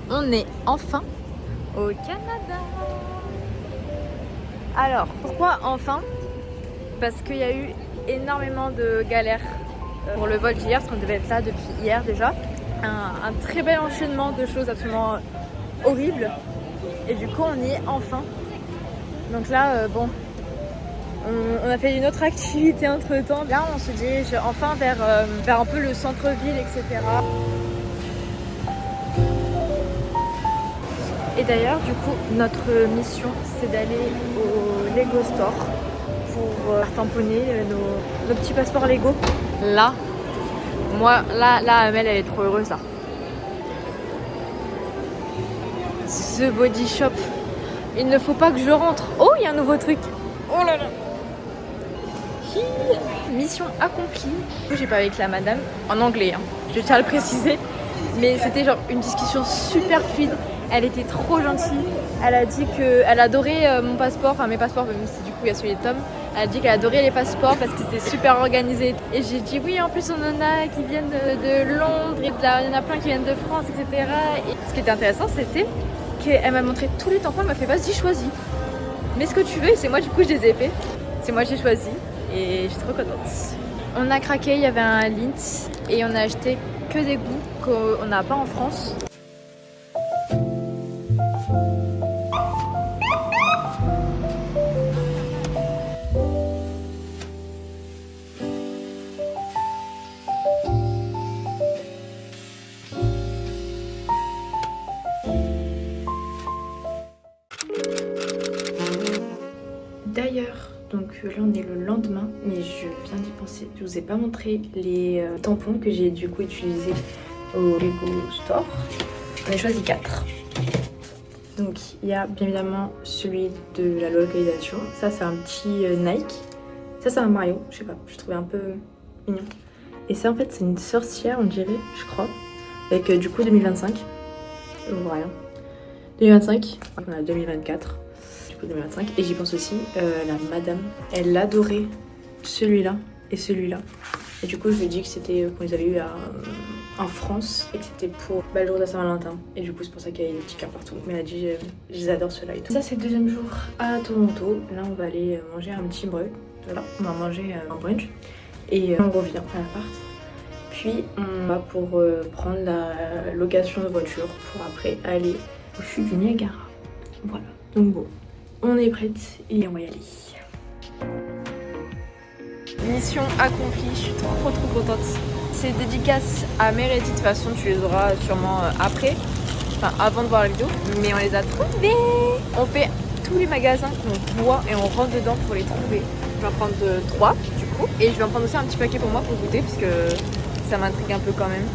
On est enfin au Canada. Alors, pourquoi enfin? Parce qu'il y a eu énormément de galères pour le vol d'hier, parce qu'on devait être là depuis hier déjà. Un très bel enchaînement de choses absolument horribles. Et du coup, on y est enfin. Donc là, bon, on a fait une autre activité entre temps. Là, on se dirige enfin vers un peu le centre-ville, etc. Et d'ailleurs, du coup, notre mission, c'est d'aller au Lego Store pour tamponner nos petits passeports Lego. Là, moi, là, Amel, elle est trop heureuse là. The Body Shop. Il ne faut pas que je rentre. Oh, il y a un nouveau truc. Oh là là. Mission accomplie. J'ai parlé avec la madame en anglais, hein. Je tiens à le préciser. Mais c'était genre une discussion super fluide. Elle était trop gentille. Elle a dit qu'elle adorait mon passeport, enfin mes passeports, même si du coup il y a celui de Tom. Elle a dit qu'elle adorait les passeports parce que c'était super organisé. Et j'ai dit oui, en plus on en a qui viennent de Londres, et il y en a plein qui viennent de France, etc. Et ce qui était intéressant, c'était qu'elle m'a montré tous les tampons. Elle m'a fait vas-y, choisis. Mais ce que tu veux, et c'est moi du coup je les ai fait. C'est moi j'ai choisi et je suis trop contente. On a craqué, il y avait un Lindt et on a acheté que des goûts qu'on n'a pas en France. D'ailleurs, donc là on est le lendemain, mais je viens d'y penser. Je vous ai pas montré les tampons que j'ai du coup utilisés au Lego Store. On a choisi 4. Donc il y a bien évidemment celui de la localisation. Ça c'est un petit Nike. Ça c'est un Mario, je sais pas, je trouvais un peu mignon. Et ça en fait c'est une sorcière on dirait, je crois. Avec du coup 2025. Je vois rien. 2025, on a 2024. 2025. Et j'y pense aussi, la madame, elle adorait celui-là et celui-là. Et du coup, je lui ai dit que c'était qu'on les avait eu en France et que c'était pour le jour de Saint-Valentin. Et du coup, c'est pour ça qu'il y a des petits cœurs partout. Mais elle a dit, je les adore ceux-là et tout. Ça, c'est le deuxième jour à Toronto. Là, on va aller manger un petit brunch. Voilà, on va manger un brunch. Et on revient à l'appart. Puis, on va pour prendre la location de voiture pour après aller au chute du Niagara. Voilà, donc bon. On est prête et on va y aller. Mission accomplie, je suis trop contente. C'est dédicace à Meredith, de toute façon tu les auras sûrement après, enfin avant de voir la vidéo, mais on les a trouvés. On fait tous les magasins qu'on voit et on rentre dedans pour les trouver. Je vais en prendre 3 du coup, et je vais en prendre aussi un petit paquet pour moi pour goûter parce que ça m'intrigue un peu quand même.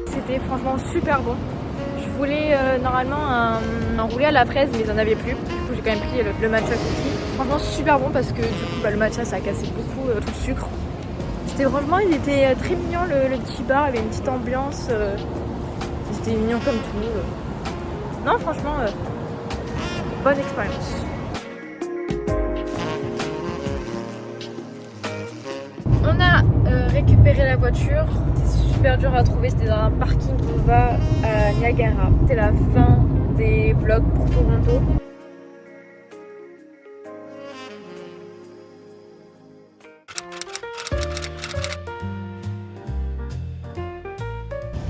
C'était franchement super bon. Je voulais normalement un roulé à la fraise, mais ils en avaient plus. Du coup, j'ai quand même pris le matcha cookie. Franchement, super bon parce que du coup, le matcha ça a cassé beaucoup tout le sucre. Franchement, il était très mignon le petit bar, il y avait une petite ambiance. C'était mignon comme tout. Non, franchement, bonne expérience. On a récupéré la voiture. C'était super dur à trouver, c'était dans un parking qui va à Niagara. C'était la fin des vlogs pour Toronto.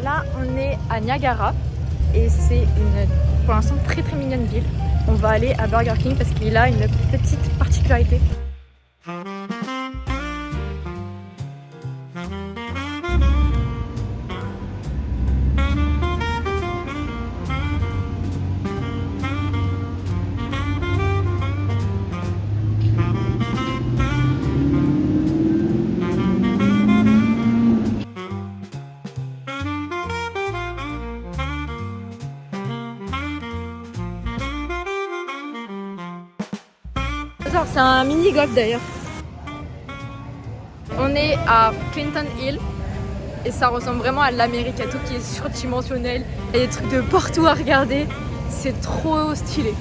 Là, on est à Niagara et c'est pour l'instant très mignonne ville. On va aller à Burger King parce qu'il a une petite particularité. C'est un mini golf d'ailleurs. On est à Clinton Hill et ça ressemble vraiment à l'Amérique. Il y a tout qui est surdimensionnel. Il y a des trucs de partout à regarder. C'est trop stylé.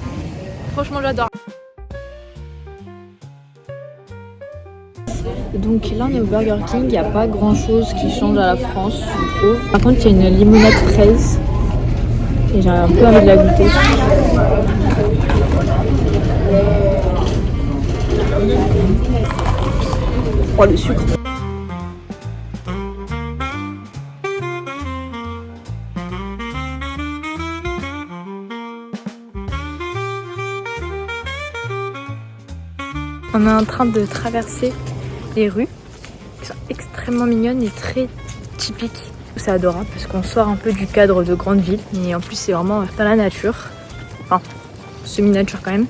Franchement, j'adore. Donc là on est au Burger King, il n'y a pas grand chose qui change à la France, je trouve. Par contre il y a une limonade fraise et j'ai un peu envie de la goûter. Oh le sucre. On est en train de traverser les rues qui sont extrêmement mignonnes et très typiques. C'est adorable parce qu'on sort un peu du cadre de grande ville et en plus c'est vraiment dans la nature. Enfin, semi-nature quand même.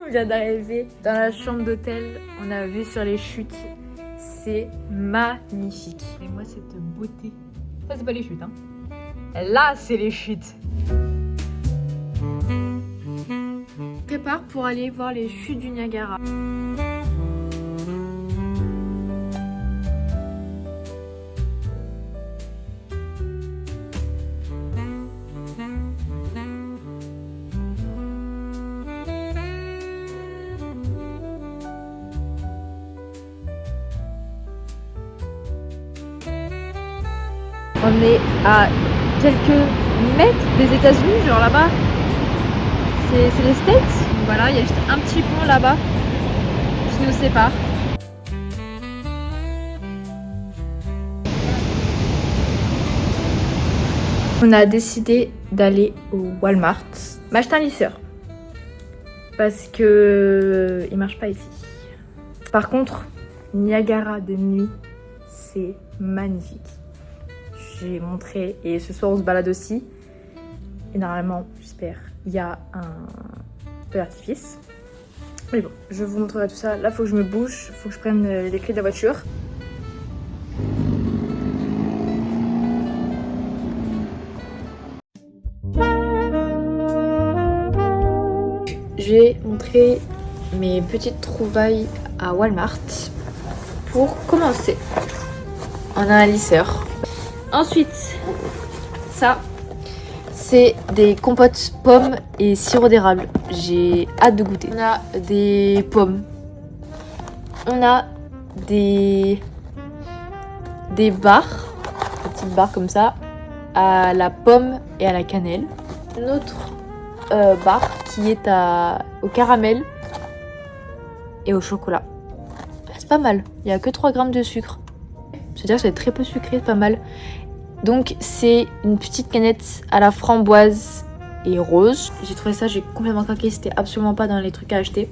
On vient d'arriver dans la chambre d'hôtel, on a vu sur les chutes. C'est magnifique. Et moi cette beauté. Ça c'est pas les chutes hein. Là c'est les chutes. Je prépare pour aller voir les chutes du Niagara. On est à quelques mètres des États-Unis, genre là-bas, c'est les States. Voilà, il y a juste un petit pont là-bas qui nous sépare. On a décidé d'aller au Walmart m'acheter un lisseur parce que il marche pas ici. Par contre, Niagara de nuit, c'est magnifique. J'ai montré et ce soir on se balade aussi. Et normalement, j'espère, il y a un feu d'artifice. Mais bon, je vous montrerai tout ça. Là, faut que je me bouge, faut que je prenne les clés de la voiture. J'ai montré mes petites trouvailles à Walmart. Pour commencer, on a un lisseur. Ensuite, ça, c'est des compotes pommes et sirop d'érable. J'ai hâte de goûter. On a des pommes. On a des barres, des petites barres comme ça, à la pomme et à la cannelle. Une autre barre qui est au caramel et au chocolat. C'est pas mal. Il n'y a que 3 grammes de sucre. C'est-à-dire que c'est très peu sucré, pas mal. Donc c'est une petite canette à la framboise et rose. J'ai trouvé ça, j'ai complètement craqué, c'était absolument pas dans les trucs à acheter.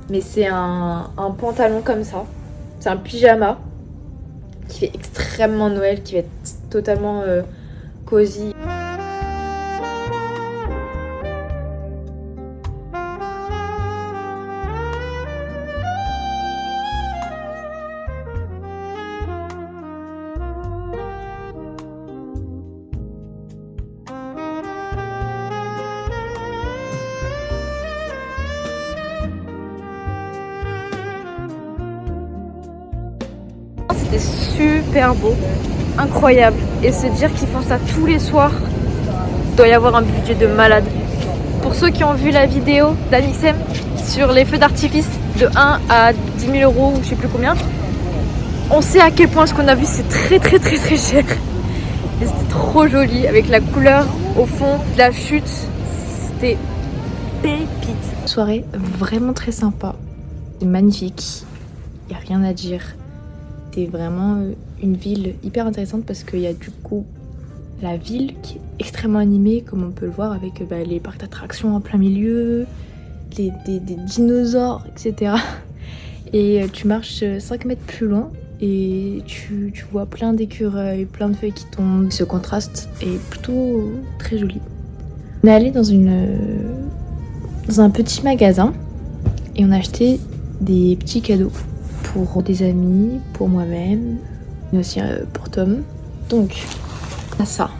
Mais c'est un pantalon comme ça. C'est un pyjama qui fait extrêmement Noël, qui va être totalement cosy. C'était super beau, incroyable. Et se dire qu'ils font ça tous les soirs, il doit y avoir un budget de malade. Pour ceux qui ont vu la vidéo d'Amixem sur les feux d'artifice de 1 à 10 000 euros ou je sais plus combien, on sait à quel point ce qu'on a vu c'est très cher. Et c'était trop joli avec la couleur au fond de la chute, c'était pépite. Soirée vraiment très sympa, c'est magnifique, il n'y a rien à dire. C'est vraiment une ville hyper intéressante parce qu'il y a du coup la ville qui est extrêmement animée comme on peut le voir avec les parcs d'attractions en plein milieu, des dinosaures, etc. Et tu marches 5 mètres plus loin et tu vois plein d'écureuils, plein de feuilles qui tombent. Ce contraste est plutôt très joli. On est allé dans un petit magasin et on a acheté des petits cadeaux. Pour des amis, pour moi-même, mais aussi pour Tom. Donc, ça.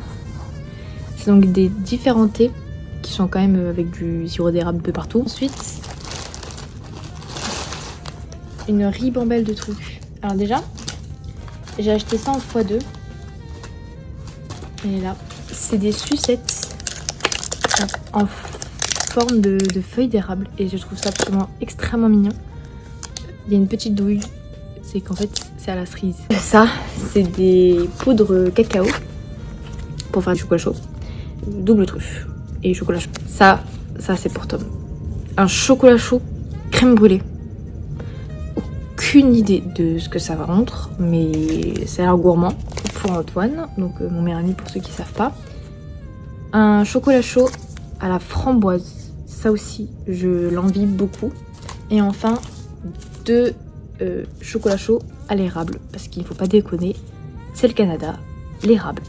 C'est donc des différents thés qui sont quand même avec du sirop d'érable un peu partout. Ensuite, une ribambelle de trucs. Alors déjà, J'ai acheté ça en x2. Et là, c'est des sucettes en forme de feuilles d'érable. Et je trouve ça absolument extrêmement mignon. Il y a une petite douille. C'est qu'en fait, c'est à la cerise. Ça, c'est des poudres cacao pour faire du chocolat chaud. Double truffe et chocolat chaud. Ça c'est pour Tom. Un chocolat chaud crème brûlée. Aucune idée de ce que ça va rendre, mais ça a l'air gourmand pour Antoine, donc mon meilleur ami pour ceux qui savent pas. Un chocolat chaud à la framboise, ça aussi je l'envie beaucoup. Et enfin 2 chocolats chauds à l'érable, parce qu'il ne faut pas déconner, c'est le Canada, l'érable.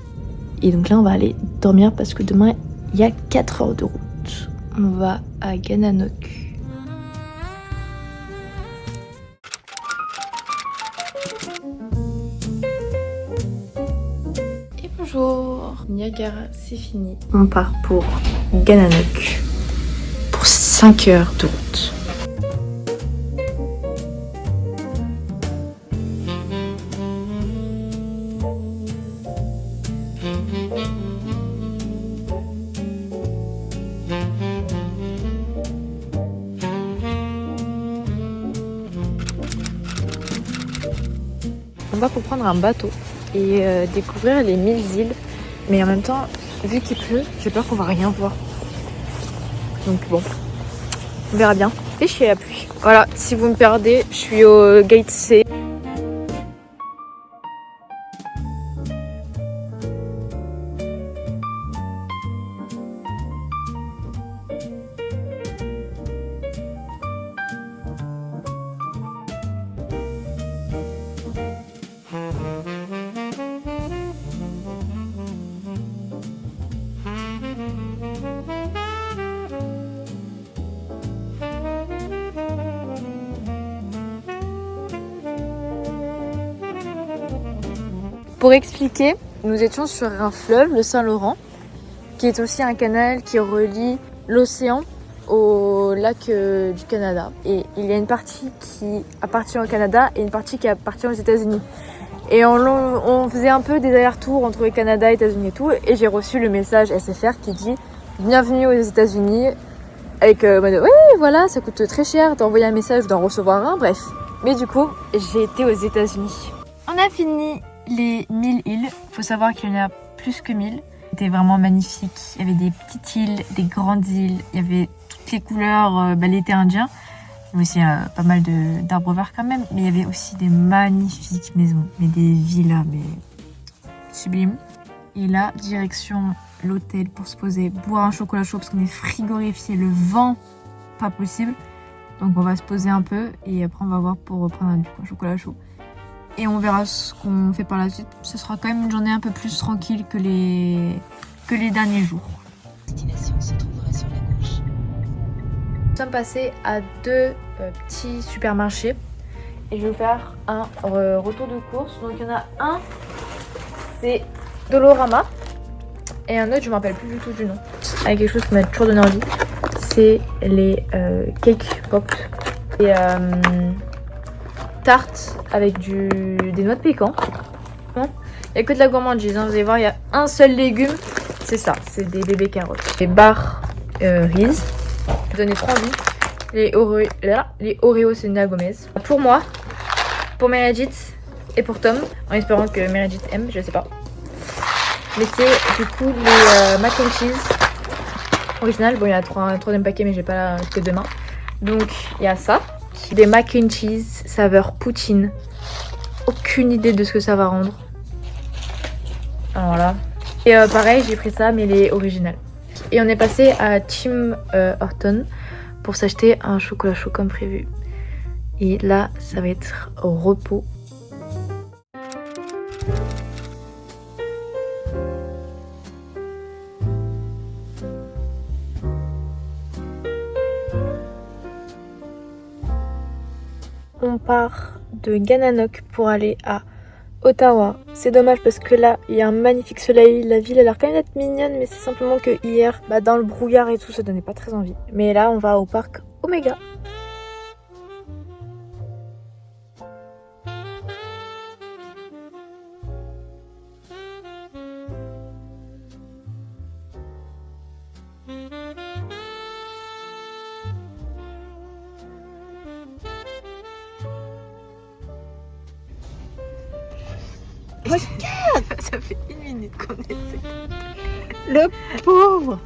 Et donc là on va aller dormir parce que demain il y a 4 heures de route. On va à Gananoque. Et bonjour, Niagara c'est fini. On part pour Gananoque pour 5 heures de route. On va pour prendre un bateau et découvrir les 1000 îles. Mais en même temps, vu qu'il pleut, j'ai peur qu'on va rien voir. Donc bon, on verra bien. Et chier la pluie. Voilà, si vous me perdez, je suis au gate C. Pour expliquer, nous étions sur un fleuve, le Saint-Laurent, qui est aussi un canal qui relie l'océan au lac du Canada. Et il y a une partie qui appartient au Canada et une partie qui appartient aux États-Unis. Et on faisait un peu des allers-retours entre le Canada, les États-Unis et tout. Et j'ai reçu le message SFR qui dit « Bienvenue aux États-Unis » avec mode « Oui, voilà, ça coûte très cher d'envoyer un message ou d'en recevoir un, bref. » Mais du coup, j'ai été aux États-Unis. On a fini les 1000 îles. Faut savoir qu'il y en a plus que 1000. C'était vraiment magnifique. Il y avait des petites îles, des grandes îles. Il y avait toutes les couleurs, l'été indien. Il y avait aussi pas mal d'arbres verts quand même. Mais il y avait aussi des magnifiques maisons. Mais des villas, mais sublimes. Et là, direction l'hôtel pour se poser, boire un chocolat chaud parce qu'on est frigorifié. Le vent, pas possible. Donc on va se poser un peu et après on va voir pour reprendre un chocolat chaud. Et on verra ce qu'on fait par la suite. Ce sera quand même une journée un peu plus tranquille que les derniers jours. Destination se trouvera sur la gauche. Nous sommes passés à 2 petits supermarchés. Et je vais vous faire un retour de course. Donc il y en a un, c'est Dolorama. Et un autre, je ne me rappelle plus du tout du nom. Avec quelque chose qui m'a toujours donné envie. C'est les cake pop. Et tartes avec des noix de pécan. Il n'y a que de la gourmandise, hein. Vous allez voir, il y a un seul légume. C'est ça, c'est des bébés carottes. Les barres Reese. Je vais donner 3 envies. Les Oreos, c'est Nina Gomez. Pour moi, pour Meredith et pour Tom, en espérant que Meredith aime, je sais pas. Mais c'est du coup les mac and cheese original. Bon, il y a un troisième paquet, mais j'ai pas que demain. Donc, il y a ça. Des mac and cheese saveur poutine. Aucune idée de ce que ça va rendre. Alors là. Et pareil, j'ai pris ça, mais les originales. Et on est passé à Tim Hortons pour s'acheter un chocolat chaud comme prévu. Et là, ça va être au repos. On part de Gananoque pour aller à Ottawa. C'est dommage parce que là, il y a un magnifique soleil. La ville a l'air quand même d'être mignonne, mais c'est simplement que hier, dans le brouillard et tout, ça donnait pas très envie. Mais là, on va au parc Omega. podcast. Ça fait 1 minute qu'on essaie. Le pauvre.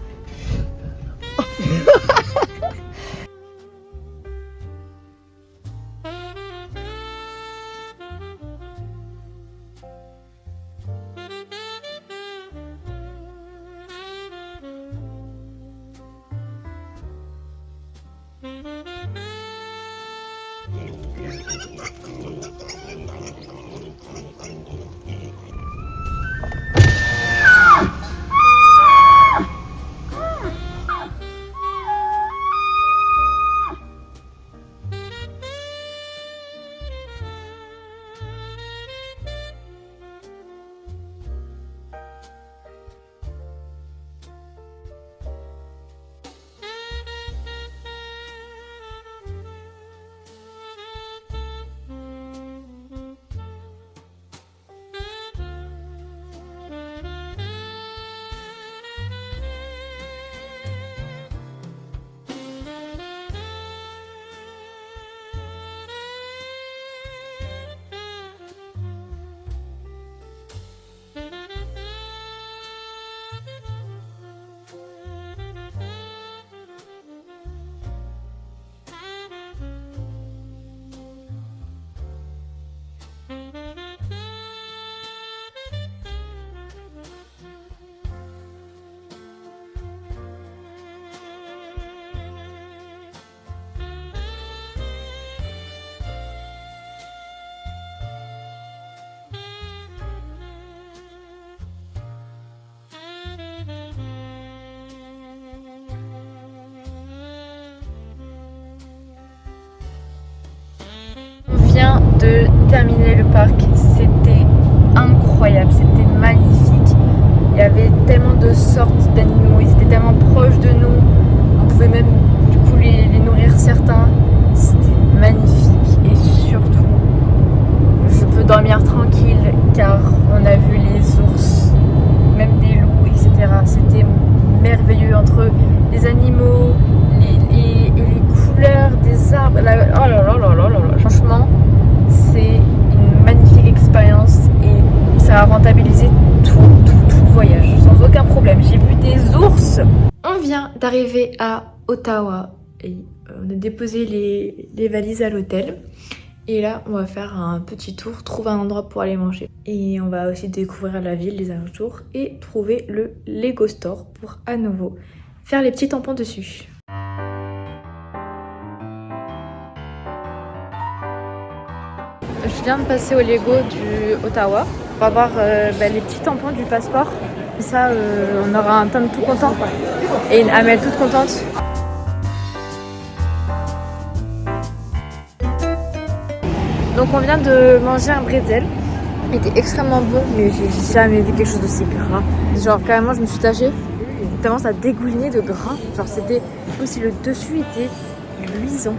On vient de terminer le parc, c'était incroyable, c'était magnifique. Il y avait tellement de sortes d'animaux, ils étaient tellement proches de nous, on pouvait même du coup les nourrir certains. C'était magnifique et surtout, je peux dormir tranquille car on a vu les ours, même des loups, etc. C'était merveilleux entre les animaux, et les couleurs des arbres. Oh là là là là là là. Franchement, c'est une magnifique expérience et ça a rentabilisé tout le voyage sans aucun problème. J'ai vu des ours. On vient d'arriver à Ottawa et on a déposé les valises à l'hôtel. Et là, on va faire un petit tour, trouver un endroit pour aller manger. Et on va aussi découvrir la ville, les alentours et trouver le Lego Store pour à nouveau faire les petits tampons dessus. Je viens de passer au Lego du Ottawa pour avoir les petits tampons du passeport. Comme ça, on aura un Tom tout content et une Amel toute contente. Donc on vient de manger un bretzel. Il était extrêmement bon, mais j'ai jamais vu quelque chose d'aussi gras. Genre carrément, je me suis tâchée tellement ça dégoulinait de gras. Genre c'était comme si le dessus était luisant.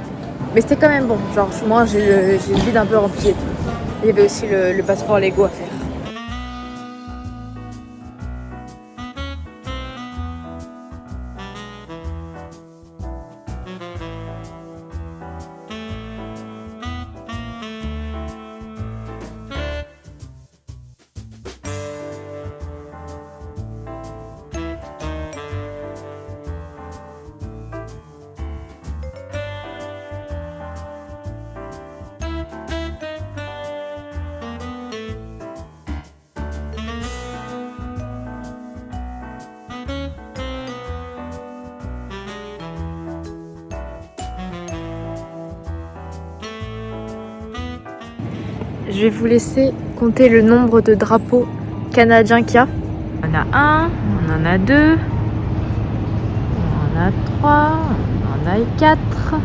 Mais c'était quand même bon. Genre moi j'ai le vide un peu rempli et tout. Il y avait aussi le passeport Lego à faire. Je vais vous laisser compter le nombre de drapeaux canadiens qu'il y a. On en a un, on en a deux, on en a trois, on en a quatre,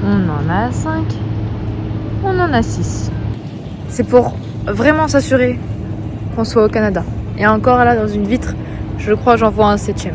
on en a 5, on en a 6. C'est pour vraiment s'assurer qu'on soit au Canada. Et encore là, dans une vitre, je crois que j'en vois un 7e.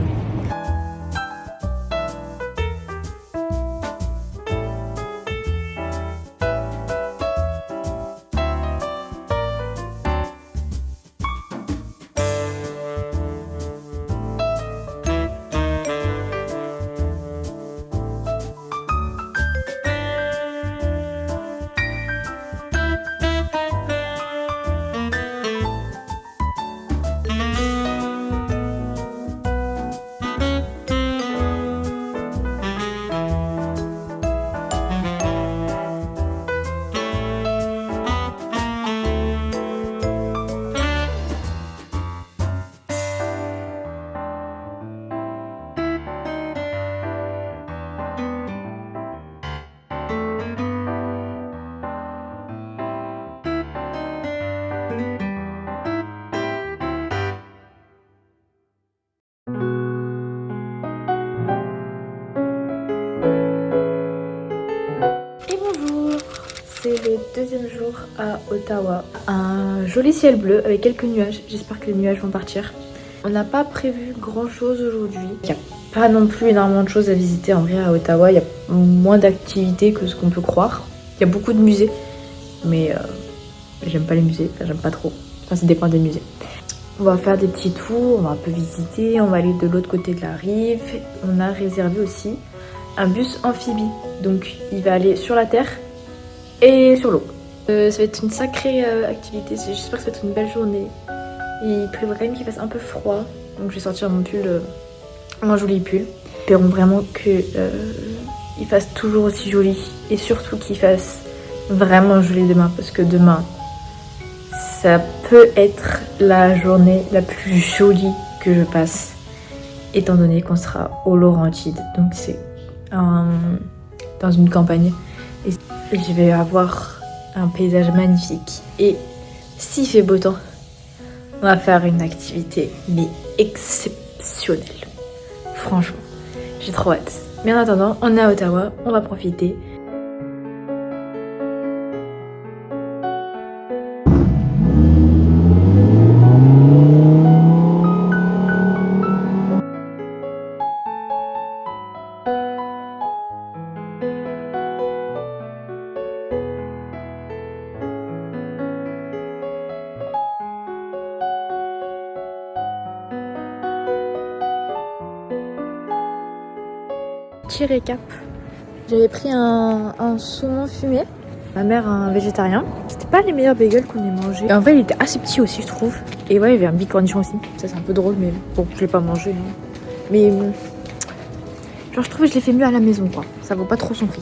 deuxième jour à Ottawa. Un joli ciel bleu avec quelques nuages. J'espère que les nuages vont partir. On n'a pas prévu grand chose aujourd'hui. Il n'y a pas non plus énormément de choses à visiter en vrai à Ottawa. Il y a moins d'activités que ce qu'on peut croire. Il y a beaucoup de musées, mais j'aime pas les musées. Enfin, j'aime pas trop. Enfin, ça dépend des musées. On va faire des petits tours, on va un peu visiter, on va aller de l'autre côté de la rive. On a réservé aussi un bus amphibie. Donc il va aller sur la terre et sur l'eau. Ça va être une sacrée activité. J'espère que ça va être une belle journée. Il prévoit quand même qu'il fasse un peu froid. Donc je vais sortir mon pull, mon joli pull. Espérons vraiment qu'il fasse toujours aussi joli. Et surtout qu'il fasse vraiment joli demain. Parce que demain, ça peut être la journée la plus jolie que je passe. Étant donné qu'on sera aux Laurentides. Donc c'est dans une campagne. Et je vais avoir un paysage magnifique. Et s'il fait beau temps, on va faire une activité mais exceptionnelle. Franchement, j'ai trop hâte. Mais en attendant, on est à Ottawa, on va profiter. Petit récap. J'avais pris un saumon fumé. Ma mère un végétarien. C'était pas les meilleurs bagels qu'on ait mangé. Et en vrai il était assez petit aussi je trouve. Et ouais il y avait un bicornichon aussi. Ça c'est un peu drôle mais bon je l'ai pas mangé. Hein. Mais genre je trouve que je l'ai fait mieux à la maison quoi. Ça vaut pas trop son prix.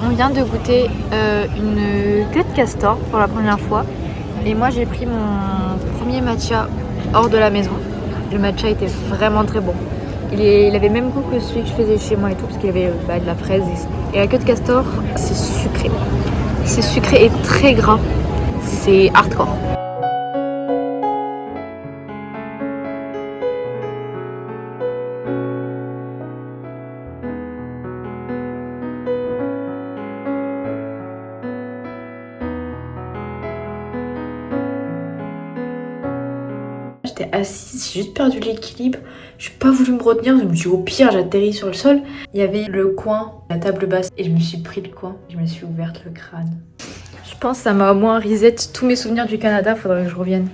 On vient de goûter une queue de castor pour la première fois. Et moi j'ai pris mon premier matcha hors de la maison. Le matcha était vraiment très bon. Il avait le même goût que celui que je faisais chez moi et tout, parce qu'il y avait de la fraise. Et la queue de castor, c'est sucré. C'est sucré et très gras. C'est hardcore. J'étais assise, j'ai juste perdu l'équilibre. Je n'ai pas voulu me retenir, je me suis dit au pire j'atterris sur le sol. Il y avait le coin, la table basse et je me suis pris le coin. Je me suis ouverte le crâne. Je pense que ça m'a au moins reset tous mes souvenirs du Canada, faudrait que je revienne.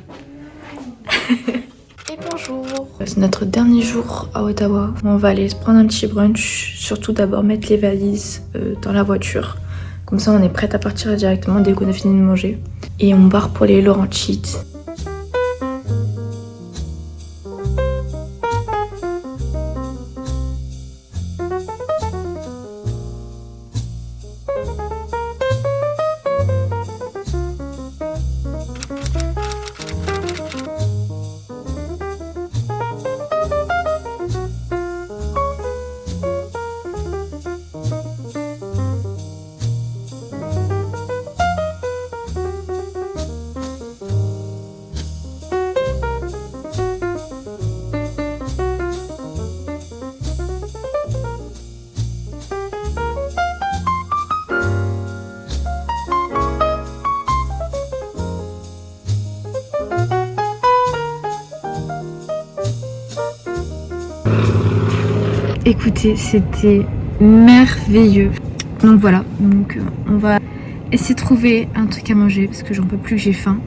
Et bonjour. C'est notre dernier jour à Ottawa. On va aller se prendre un petit brunch. Surtout d'abord mettre les valises dans la voiture. Comme ça on est prête à partir directement dès qu'on a fini de manger. Et on part pour les Laurentides. Écoutez, c'était merveilleux. Donc voilà, on va essayer de trouver un truc à manger parce que j'en peux plus, j'ai faim.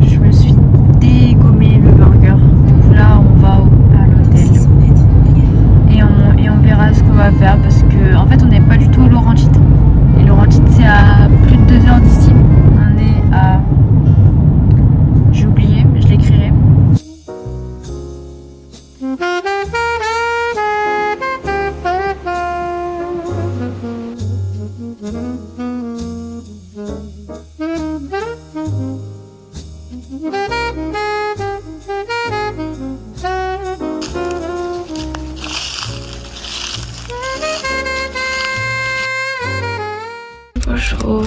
Je me suis dégommé le burger. Là, on va à l'hôtel et on verra ce qu'on va faire parce que en fait, on n'est pas du tout aux Laurentides. Les Laurentides, c'est à plus de 2 heures d'ici. On est à... J'ai oublié, mais je l'écrirai. Bonjour,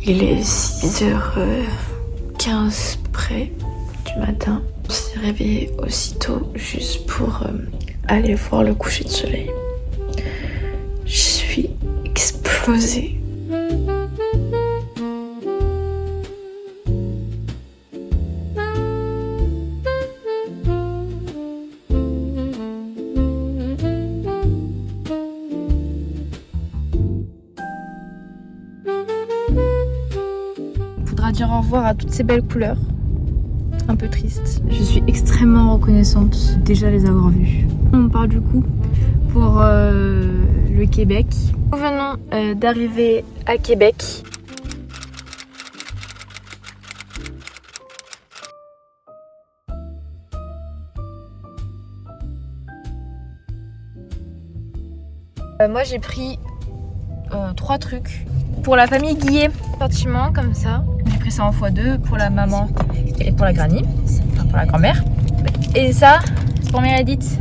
il est 6h15 près du matin. On s'est réveillé aussitôt juste pour aller voir le coucher de soleil. Je suis explosée. Faudra dire au revoir à toutes ces belles couleurs. Un peu triste. Je suis extrêmement reconnaissante déjà les avoir vues. On part du coup pour le Québec. Nous venons d'arriver à Québec. Moi j'ai pris 3 trucs. Pour la famille Guillet, sentiment comme ça. J'ai pris ça en x2 pour la maman et pour la granny, enfin pour la grand-mère. Et ça, c'est pour Meredith.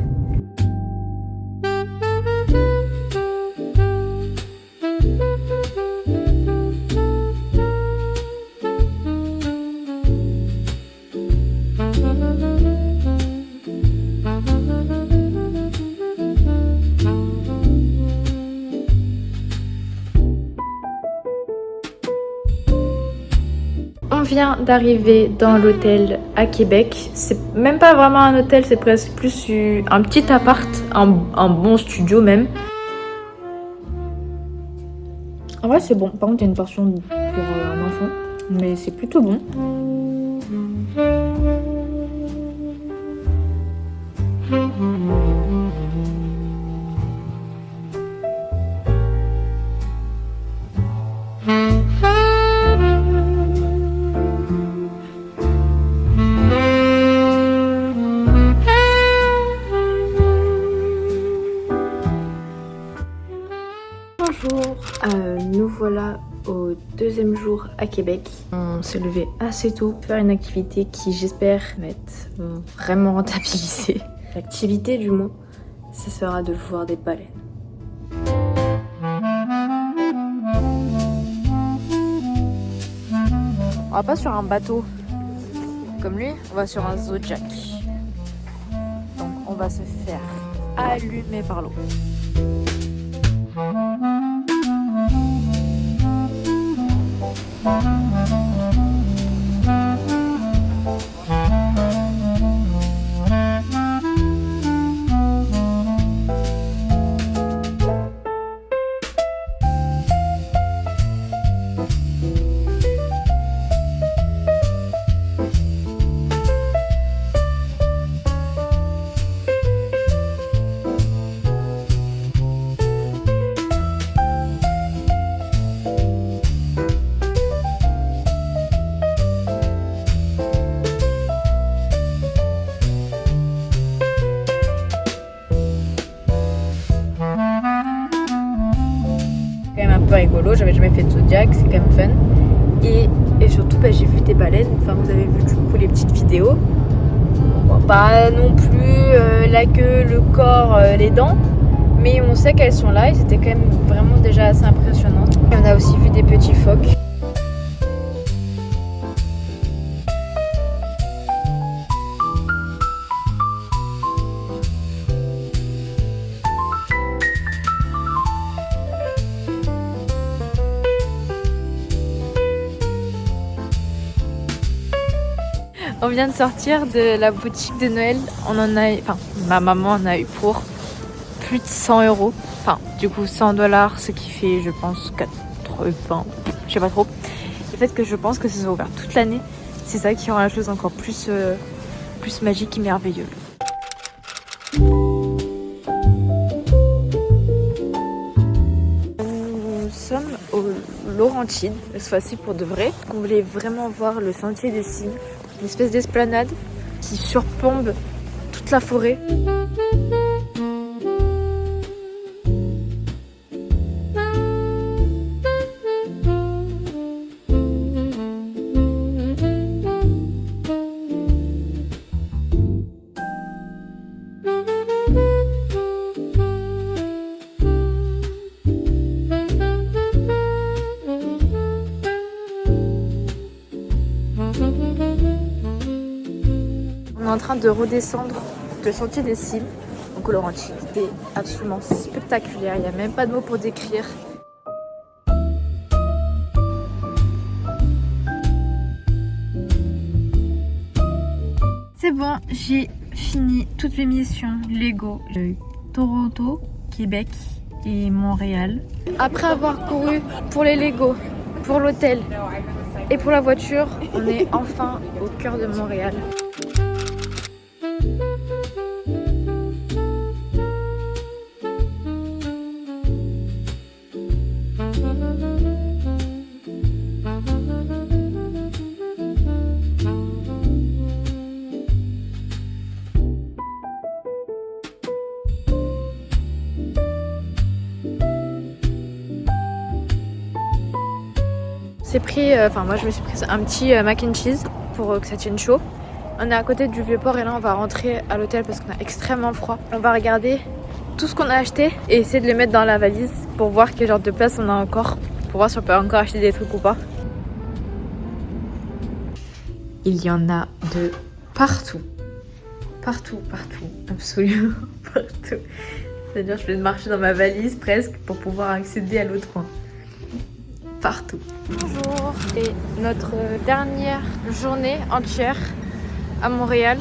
On vient d'arriver dans l'hôtel à Québec. C'est même pas vraiment un hôtel, c'est presque plus un petit appart, un bon studio même. En vrai c'est bon, par contre il y a une portion pour un enfant, mais c'est plutôt bon. Bonjour, nous voilà au 2e jour à Québec. On s'est levé assez tôt pour faire une activité qui j'espère va être vraiment rentabilisée. L'activité du mois, ce sera de voir des baleines. On va pas sur un bateau comme lui, on va sur un Zodiac. Donc on va se faire allumer par l'eau. Rigolo, j'avais jamais fait de Zodiac, c'est quand même fun. Et surtout j'ai vu des baleines, enfin vous avez vu du coup les petites vidéos. Bon, pas non plus la queue, le corps, les dents, mais on sait qu'elles sont là et c'était quand même vraiment déjà assez impressionnant. Et on a aussi vu des petits phoques. On vient de sortir de la boutique de Noël. Ma maman en a eu pour plus de 100 €. Enfin, du coup, $100, ce qui fait, je pense, 80. Je sais pas trop. Le fait que je pense que ça soit ouvert toute l'année, c'est ça qui rend la chose encore plus magique et merveilleuse. Nous sommes au Laurentides, cette fois-ci pour de vrai. On voulait vraiment voir le sentier des cygnes. Une espèce d'esplanade qui surplombe toute la forêt. est en train de redescendre le sentier des cimes. Donc au Laurentides, c'était absolument spectaculaire. Il n'y a même pas de mots pour décrire. C'est bon, j'ai fini toutes mes missions Lego. J'ai eu Toronto, Québec et Montréal. Après avoir couru pour les Lego, pour l'hôtel et pour la voiture, on est enfin au cœur de Montréal. Moi je me suis pris un petit mac and cheese pour que ça tienne chaud. On est à côté du Vieux-Port et là on va rentrer à l'hôtel parce qu'on a extrêmement froid. On va regarder tout ce qu'on a acheté et essayer de les mettre dans la valise pour voir quel genre de place on a encore, pour voir si on peut encore acheter des trucs ou pas. Il y en a de partout. Partout, absolument partout. C'est-à-dire je vais marcher dans ma valise presque pour pouvoir accéder à l'autre coin. Partout. Bonjour, et notre dernière journée entière à Montréal.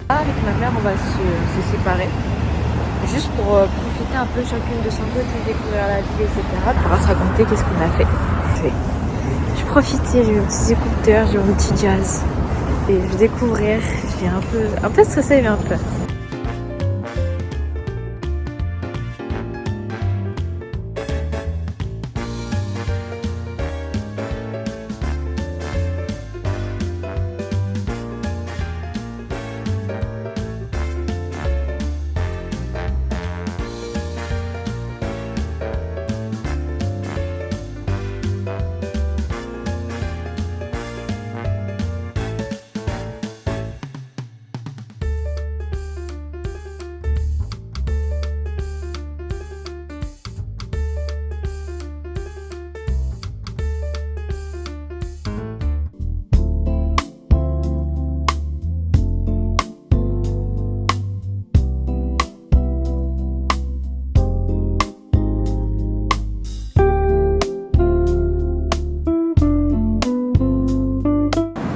Avec ma mère, on va se séparer. Juste pour profiter un peu chacune de son côté, découvrir la ville, etc. On va se raconter qu'est-ce qu'on a fait. Je profitais, j'ai eu mes petits écouteurs, j'ai eu mon petit jazz. Et je découvrir, j'ai un peu stressée mais un peu.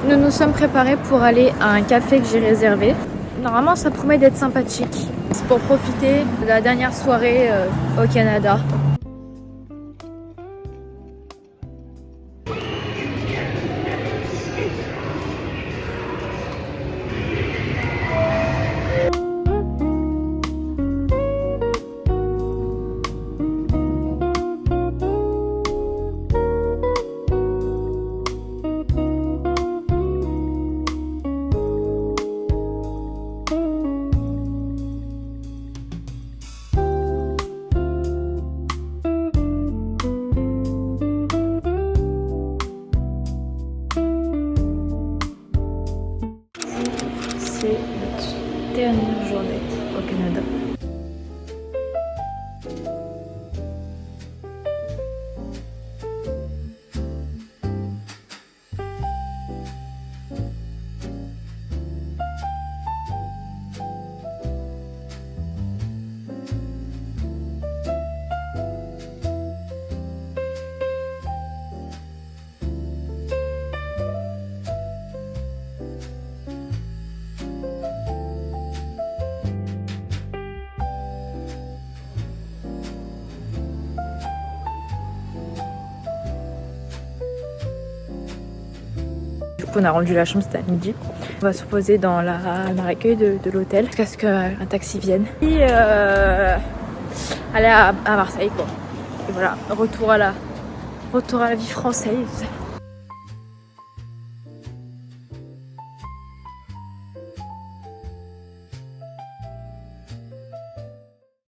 Nous nous sommes préparés pour aller à un café que j'ai réservé. Normalement ça promet d'être sympathique. C'est pour profiter de la dernière soirée au Canada. C'est notre dernière journée au Canada. On a rendu la chambre, c'était à midi. On va se poser dans l'accueil de l'hôtel jusqu'à ce qu'un taxi vienne. Et aller à Marseille quoi. Et voilà, retour à la vie française.